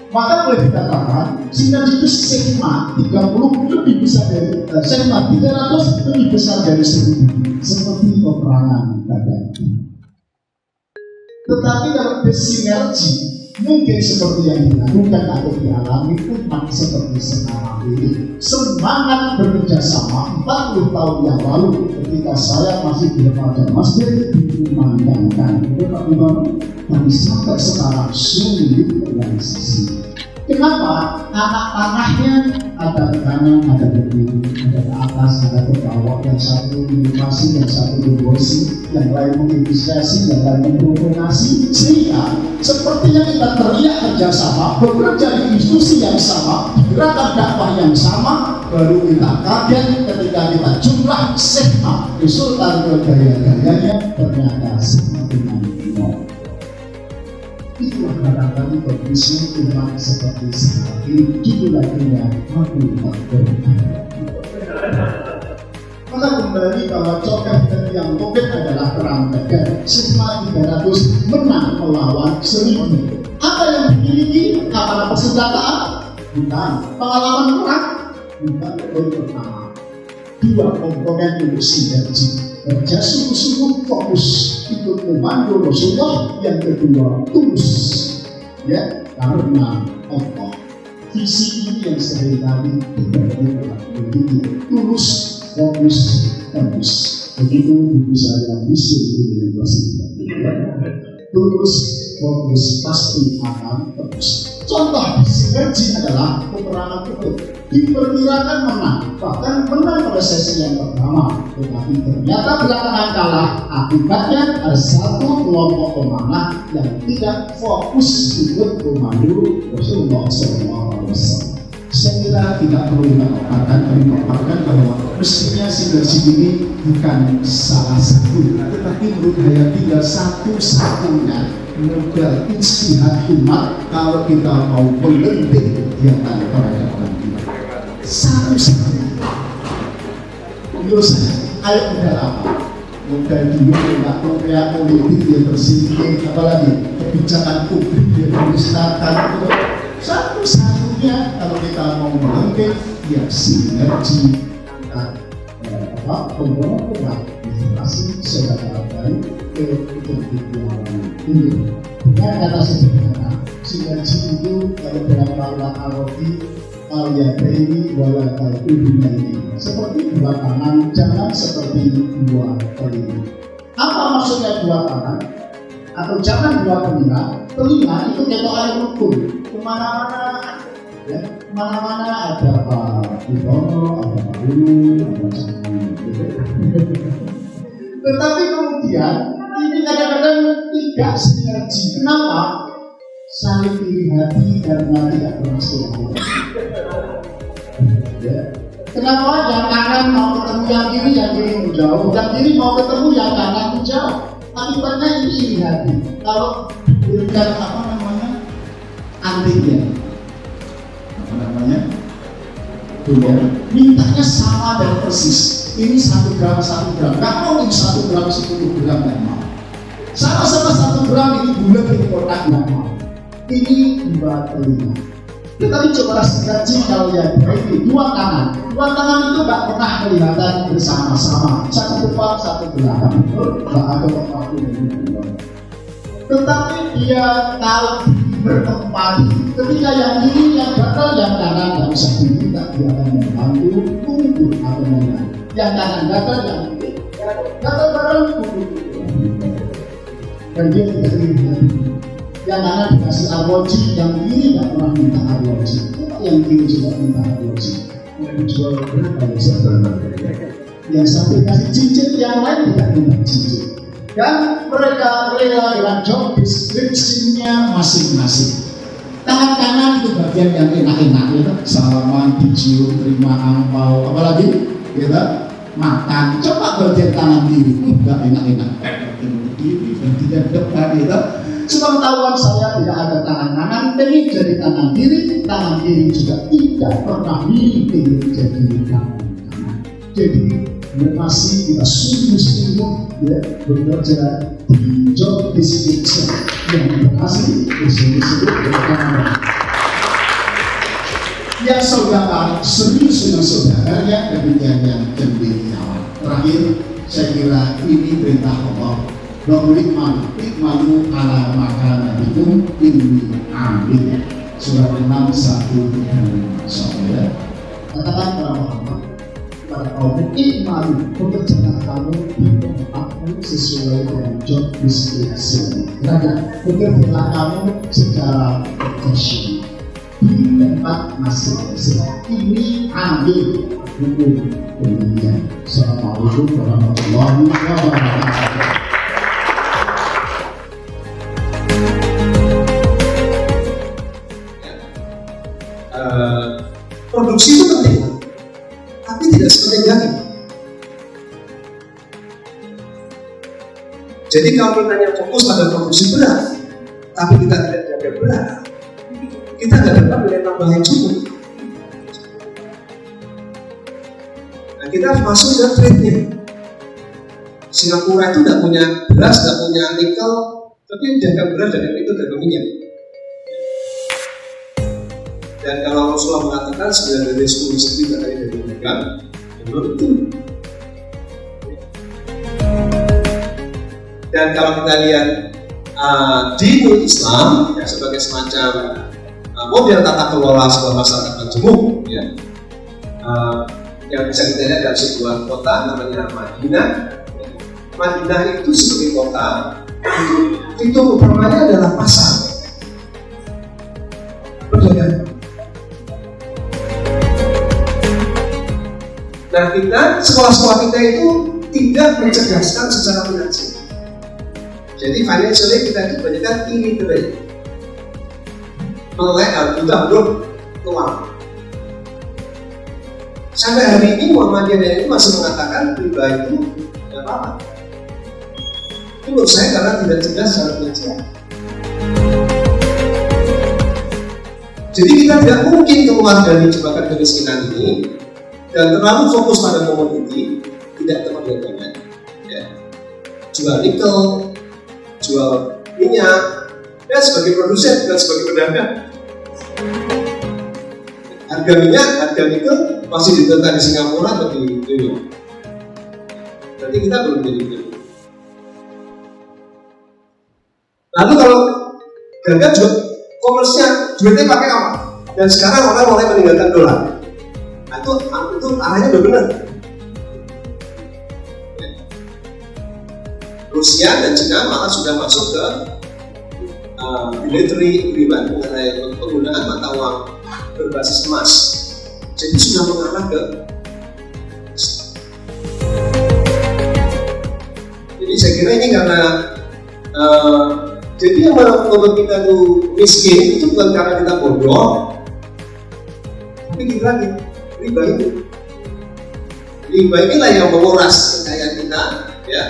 Maka boleh dikatakan sinergi itu sigma 30 lebih besar dari sigma 300 lebih besar dari 1000, seperti peperangan dagang. Tetapi kalau bersinergi mungkin seperti yang dilakukan atau dialami umat seperti sekarang ini. Semangat bekerja sama 40 tahun yang lalu ketika saya masih di lembaga masjid dikumandangkan tapi sampai sekarang sulit realisasi. Kenapa? Anak panahnya ada ke kanan, ada ke kiri, ada ke atas, ada ke bawah. Yang satu inovasi, yang satu devosi, yang lain menginisiasi, yang lain memprovokasi. Sehingga seperti yang kita teriak kerjasama, bekerja di institusi yang sama, gerakan dakwah yang sama, baru kita kaget ketika kita jumlah sigma, resultan gaya-gayanya ternyata semakin minor. Itulah barangkali kondisi umat seperti sekarang ini, judulnya aku takut. Maka kembali bahwa copet dan yang topet adalah perang dagang. Sigma 300 menang melawan 1000. Apa yang dimiliki? Apakah persenjataan? Bukan. Pengalaman perang? Bukan. Poin pertama, dua komponen untuk sinergi. Kerja sungguh-sungguh fokus ikut komando Rasulullah. Yang kedua tulus, ya, karena Allah. Visi ini yang seringkali tidak begitu tulus, fokus, tembus. Begitu buku saya musuh di universitas. Tulus, fokus, pasti akan tembus. Contoh sinergi adalah peperangan Uhud. Diperkirakan menang, bahkan menang pada sesi yang pertama, tetapi ternyata belakangan kalah. Akibatnya ada satu kelompok pemanah yang tidak fokus ikut komando Rasulullah SAW. Saya kira tidak perlu memaparkan bahwa mestinya sinergi ini bukan salah satu, tetapi menurut saya tinggal satu-satunya modal istihad umat kalau kita mau melenting kegiatan peradaban kita. Satu-satunya. Menurut saya, ayo modal apa? Modal dulu tidak program politik dia tersingkir, apalagi kebijakan publik dia dimusnahkan. Satu-satunya kalau kita mau melenting, ya sinergi komponen informasi secara baik ke kebutuhan ini. Dengan kata sederhana, sinergi itu kalau dalam bahasa Arabi al-yadaini wal-yadaini seperti dua tangan, jangan seperti dua telinga. Apa maksudnya dua tangan? Atau jangan dua telinga? Telinga itu ketokan hukum, kemana-mana, ya, kemana-mana ada Pak Widodo, ada Pak Guru, ada tetapi kemudian ini kadang-kadang tidak sinergi. Kenapa? Saling iri hati karena tidak pernah selalu. Ya. Kenapa yang kanan mau ketemu yang kiri menjauh, yang kiri mau ketemu yang kanan menjauh. Akibatnya ini iri hati. Kalau diberikan antinya, mintanya sama dan persis. Ini 1 gram, nggak mau ini 1 gram, 10 gram, nggak mau. Sama-sama 1 gram ini bulat di kotak, nggak mau. Ini dua telinga. Tetapi coba sinergi kalau yang ini dua tangan itu nggak pernah kelihatan bersama-sama, satu depan, satu belakang, nggak ada waktu ini. Tetapi dia tahu berempati. Ketika yang ini yang gagal, yang kanan nggak usah diminta, dia akan membantu, tunggu atau membantu. Yang kanan gagal, yang ini gagal bareng, tunggu. Dan dia tidak terima. Yang kanan dikasih arloji, yang kiri nggak pernah minta arloji. Yang kiri juga minta arloji. Yang dijual berapa ya sebenarnya? Yang satu kasih cincin, yang lain tidak minta cincin. Dan mereka rela dengan job description-nya masing-masing. Tangan kanan itu bagian yang enak-enak, ya, salaman, dicium, terima angpau, apalagi kita makan. Coba bagian tangan kiri, enggak enak-enak. Bagian depan, ya. Sepengetahuan saya tidak ada tangan kanan, ini jadi tangan kiri juga tidak pernah milih jadi tangan kanan. Jadi masih kita sungguh-sungguh ya bekerja di job description yang berhasil disebut dengan yang saudara serius dengan saudaranya, demikian yang cendekiawan. Terakhir, saya kira ini perintah Allah. Do'ulikman ikmanu ala makanan itu ini amin. Surat 6, 1 dan 5. Katakan kepada Muhammad, kepada kaum ikmanu, pekerjaan kamu di tempat sesuai dengan job description. Bekerjalah kamu secara profesional di tempat masing-masing. Ini ambil hukum demikian. Assalamualaikum warahmatullahi wabarakatuh. Produksi itu penting, tapi tidak sepenting daging. Jadi kalau kita hanya fokus pada produksi beras, tapi kita tidak jaga beras, kita tidak dapat nilai tambah yang cukup. Nah, kita harus masuk ke trade-nya. Singapura itu tidak punya beras, tidak punya nikel, tapi jaga beras, jaga nikel, jaga minyak. Dan kalau Rasulullah mengatakan 9 dari 10 rezeki dari dagang, belum betul. Dan kalau kita lihat di Islam ya, sebagai semacam model tata kelola sebuah masyarakat majemuk, ya, yang bisa kita lihat dalam sebuah kota namanya Madinah. Madinah itu sebagai kota, itu utamanya adalah pasar. Perdagangan. Nah, kita sekolah-sekolah kita itu tidak mencerdaskan secara finansial. Jadi financially kita itu kebanyakan illiterate, melek buta huruf keuangan. Sampai hari ini Muhammadiyah ini masih mengatakan riba itu tidak apa-apa. Itu menurut saya karena tidak cerdas secara finansial. Jadi kita tidak mungkin keluar dari jebakan kemiskinan ini dan terlalu fokus pada komoditi, tidak tepat dengan ya. Jual nikel, jual minyak, ya sebagai produsen dan sebagai pedagang. Harga minyak, harga nikel masih ditentukan di Singapura atau di New York. Nanti kita belum jadi begitu. Lalu kalau gagal jual komersnya, duitnya pakai apa? Dan sekarang orang mulai meninggalkan dolar. Nah, itu arahnya udah benar. Rusia dan China malah sudah masuk ke military agreement mengenai penggunaan mata uang berbasis emas. Jadi sudah mengarah ke jadi saya kira ini karena jadi yang membuat kita tuh miskin itu bukan karena kita bodoh, tapi kita lagi riba itu. Riba inilah yang menguras kekayaan kita, ya.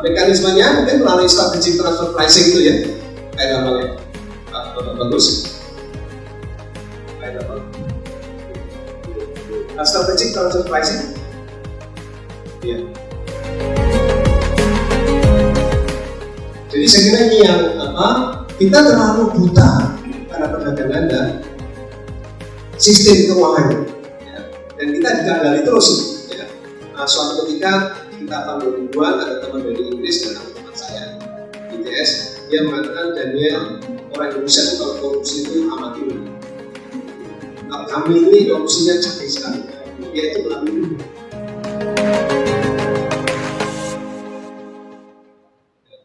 Mekanismenya mungkin melalui strategic transfer pricing itu ya, kayak namanya bagus. Kayak apa? Strategic transfer pricing, ya. Jadi saya kira ini yang kita terlalu buta karena perdagangan dan sistem keuangan, ya. Dan kita digadali terus, ya. Suatu ketika kita tahun 2000-an ada teman dari Inggris dan teman saya ITS, dia mengatakan Daniel, orang Indonesia itu kalau korupsi itu amati dulu. Kalau kami ini korupsinya canggih sekali, dia itu melalui dulu.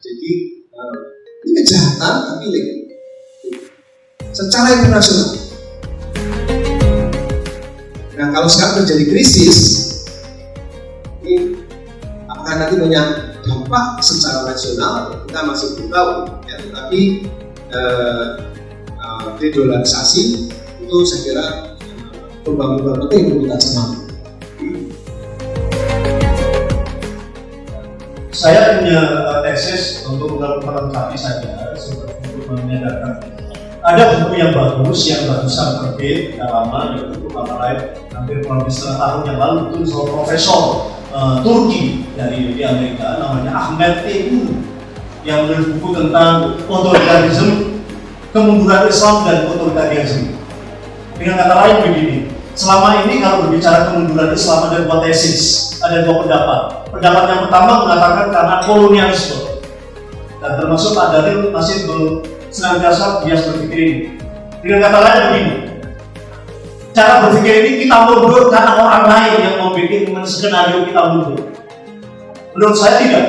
Jadi ini kejahatan tapi legal secara internasional. Nah, kalau sekarang terjadi krisis, ini apakah nanti punya dampak secara nasional? Kita masih belum tahu, ya. Tetapi dedolarisasi itu saya kira perubahan penting untuk kita cermati. Saya punya tesis untuk melengkapi saja, untuk menyadarkan. Ada buku yang bagusan terbit, lama, yaitu buku lain hampir kurang lebih setengah tahun yang lalu, itu seorang profesor Turki dari Amerika, namanya Ahmet Ebu, yang menulis buku tentang otoritarisme, kemunduran Islam dan otoritarisme. Dengan kata lain begini, selama ini kalau berbicara kemunduran Islam ada dua tesis, ada dua pendapat. Pendapat yang pertama mengatakan karena kolonialisme, dan termasuk Pak Daniel masih senantiasa bias berpikir ini. Dengan kata lain begini, cara berpikir ini kita mundur karena orang lain yang membuat skenario kita mundur. Menurut saya tidak.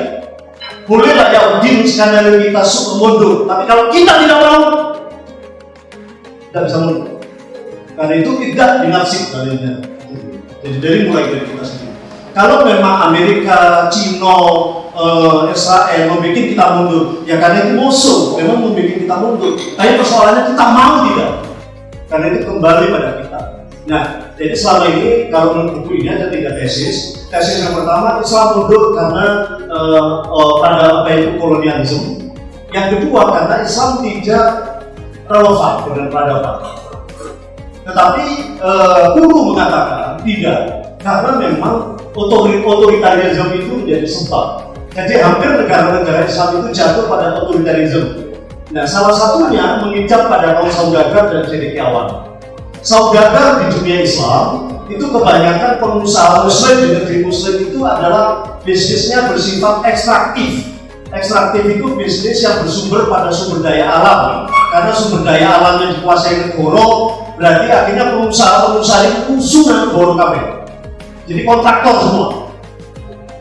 Bolehlah Yahudi skenario kita mundur, tapi kalau kita tidak mau, tidak bisa mundur. Karena itu tidak dinafsik kalinya. Jadi dari mulai dari kita sendiri. Kalau memang Amerika, Cina, Israel membuat kita mundur, ya karena itu musuh memang membuat kita mundur. Tapi persoalannya kita mau tidak? Karena itu kembali pada kita. Nah, jadi selama ini kalau menurut buku ini ada 3 tesis. Tesis yang pertama, Islam mundur karena pada kolonialisme. Yang kedua, karena Islam tidak relevan dengan peradaban. Tetapi Kuno mengatakan tidak, karena memang otoritarisme itu menjadi sebab. Jadi hampir negara-negara Islam itu jatuh pada otoritarisme. Nah, salah satunya menginjak pada kaum saudagar dan cendekiawan. Saudagar di dunia Islam itu kebanyakan pengusaha Muslim di negeri Muslim itu adalah bisnisnya bersifat ekstraktif. Ekstraktif itu bisnis yang bersumber pada sumber daya alam. Karena sumber daya alam yang dikuasai negara, berarti akhirnya pengusaha-pengusaha itu usulan negara kabeh. Jadi kontraktor semua.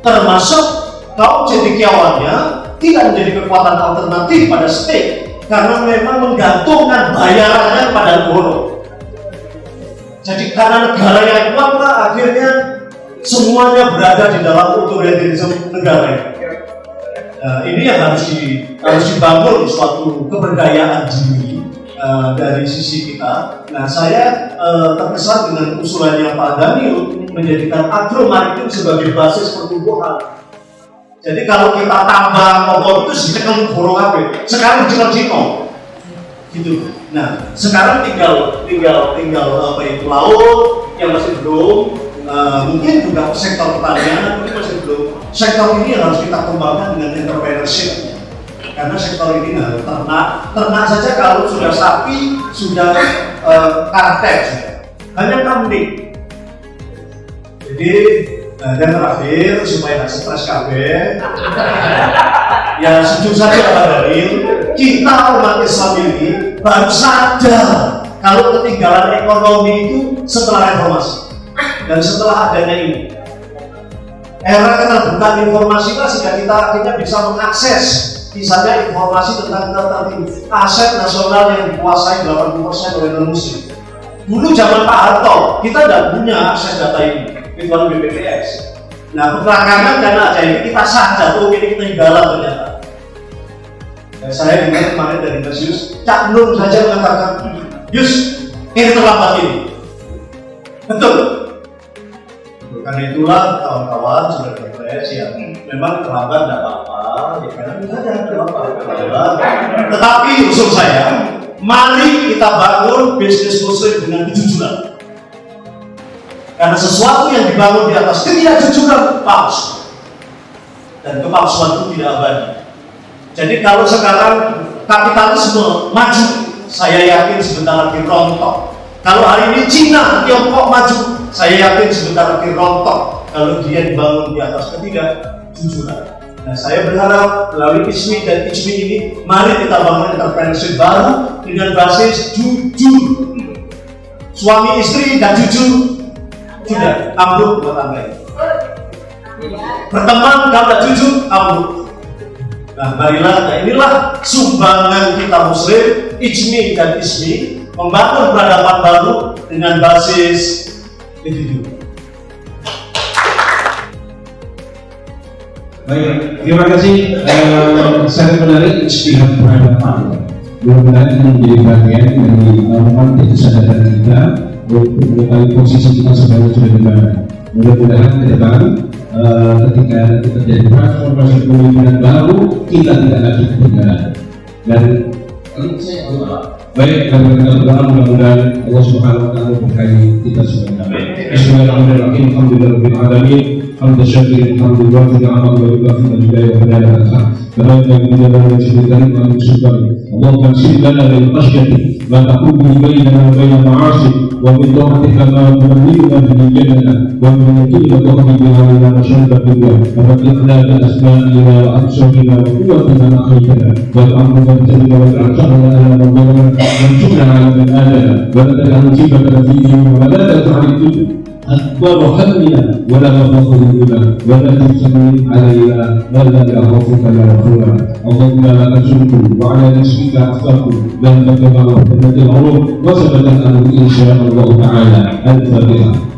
Termasuk kaum cendekiawannya tidak menjadi kekuatan alternatif pada state karena memang menggantungkan bayarannya pada negara. Jadi karena negara yang kuat akhirnya semuanya berada di dalam otoritarisme negara. Ini yang harus dibangun suatu keberdayaan diri dari sisi kita. Nah, saya terkesan dengan usulannya Pak Daniel menjadikan agromaritim sebagai basis pertumbuhan. Jadi kalau kita tambah kompor itu ditekan borong apa? Sekarang ditekan Cina, gitu. Nah, sekarang tinggal apa itu laut yang masih belum, mungkin juga sektor pertanian mungkin masih belum. Sektor ini harus kita kembangkan dengan entrepreneurship. Karena sektor ini ternak saja kalau sudah sapi, sudah karakter, hanya kambing. Jadi dan terakhir supaya tidak stres kabeh, ya jujur saja Pak Daniel, kita umat Islam ini baru sadar kalau ketinggalan ekonomi itu setelah reformasi dan setelah adanya ini. Era keterbukaan informasi lah sehingga kita akhirnya bisa mengakses misalnya informasi tentang aset nasional yang dikuasai 80% oleh non-muslim. Dulu zaman Pak Harto, kita tidak punya akses data ini, kecuali BPJS. Nah, belakangan karena ada ini kita sadar, oh ini ketinggalan ternyata. Dan saya dengar kemarin dari Mas Yus, Cak Nur saja mengatakan, Yus, ini terlambat ini. Betul. Karena itulah kawan-kawan sudah berproses ya, memang terlambat tidak apa-apa, ya karena kita tidak apa-apa. Tetapi usul saya, mari kita bangun bisnis muslim dengan kejujuran. Karena sesuatu yang dibangun di atas ketidakjujuran palsu, dan kepalsuan itu tidak abadi. Jadi kalau sekarang kapitalisme maju, saya yakin sebentar lagi rontok. Kalau hari ini Cina, Tiongkok maju, saya yakin sebentar lagi rontok. Kalau dia dibangun di atas ketidakjujuran. Nah, saya berharap melalui ISMI dan IJMI ini, mari kita bangun entrepreneurship baru dengan basis jujur. Suami istri dan jujur, tidak ambruk rumah tangga ini. Berteman kalau tidak jujur, ambruk. Nah, marilah, inilah sumbangan kita Muslim, IJMI dan ISMI, membangun peradaban baru dengan basis jujur. Baik, terima kasih. Sangat menarik ijtihad peradaban. Mudah-mudahan ini menjadi bagian dari konteks kesadaran kita untuk mengetahui posisi kita sebagai sudah di mana. Mudah-mudahan ke depan ketika nanti terjadi transformasi kepemimpinan baru, kita tidak lagi ketinggalan. Dan baik, dan kita berdoa mudah-mudahan Allah Subhanahu wa Ta'ala berkahi kita semua. Bismillahirrahmanirrahim. Alhamdulillahirabbil alamin. حمد الشاكر الحمد لله نعم ويكافئ الهدايه وبدال الحق فلا من جلال وجهه الكريم ومن سلطانه اللهم اكشف لنا من خشيتك ما تحول بيننا وبين معاصيك ومن طاعتك ما تبلغنا به جنتك ومن يقين تقضي بها لنا مشاهد الدنيا ومتعنا باسمائنا وابصارنا وقوتنا ما احييتنا واجعله مبتلنا واجعل شرنا على من ظلمنا وانصرنا على من آذانا ولا تجعل مصيبتنا في ديننا ولا تجعل الدنيا أكبر همنا ولا مبلغ علمنا ولا تسلم علينا ولا يخافك لا يخافنا اللهم لا تشرك وعلى نفسك أخفاك لا تتبع وحدة العروض وثبت الأمر إن شاء الله تعالى الفاتحة.